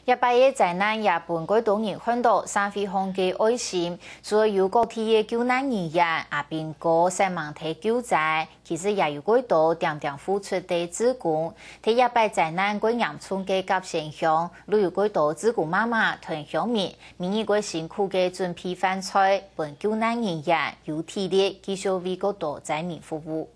一百个灾难也伴过多人看到社會上嘅愛心，除了有各地嘅救難人員，也變過新聞睇救災，其實也有幾多點點付出嘅志工。睇一百災難過嚴重嘅急現象，都有幾多志工媽媽同鄉民，每一個辛苦嘅準備飯菜，伴救難人員有體力繼續為幾多災民服務。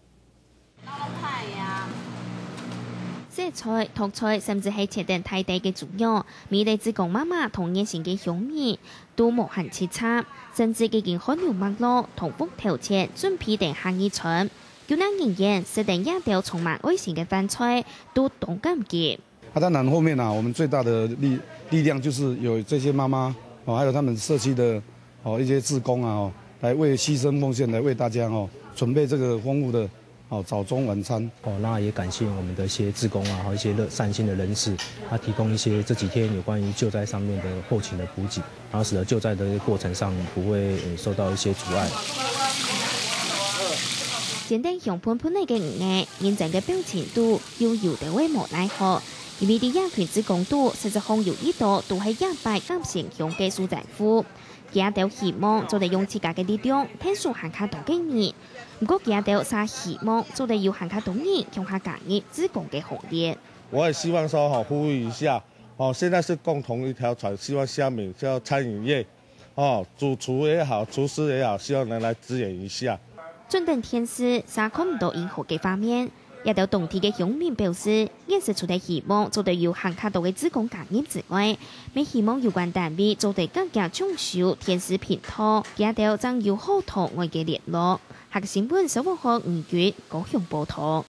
食菜、托菜，甚至係切定大地嘅主要，每地志工媽媽同熱心嘅鄉民都無限切差，甚至已經汗流麥落，同屋頭前準備定下一場。救難人員食定一條充滿愛心嘅飯菜，都動感嘅。當然後面我們最大的力量就是有這些媽媽還有他們社區的一些志工來為犧牲奉獻，來為大家準備這個豐富的早中晚餐。那也感謝我們的一些志工和一些善心的人士，他提供一些這幾天有關於救災上面的後勤的補給，然後使得救災的過程上不會受到一些阻礙。簡單香噴噴嘅五眼，認真嘅表情都要有得為無奈何。因為啲亞權志工都實際上有一度都係100啱成向嘅蘇在乎。佢哋希望做嚟用自家嘅力量，聽數行卡多嘅人。不過佢哋曬希望做嚟要行卡多人向下加入志工嘅行列。我也希望說呼籲一下，現在是共同一條船，希望下面叫餐飲業，主廚也好，廚師也好，希望能來支援一下。盡等天時，啥看唔到任何嘅畫面。一條當地嘅鄉民表示，現時除咗希望做到要行卡多嘅志工加入之外，未希望有關單位做到更加長壽天時平拖，一條將要好同外嘅聯絡。下個新聞收穫5月高雄報道。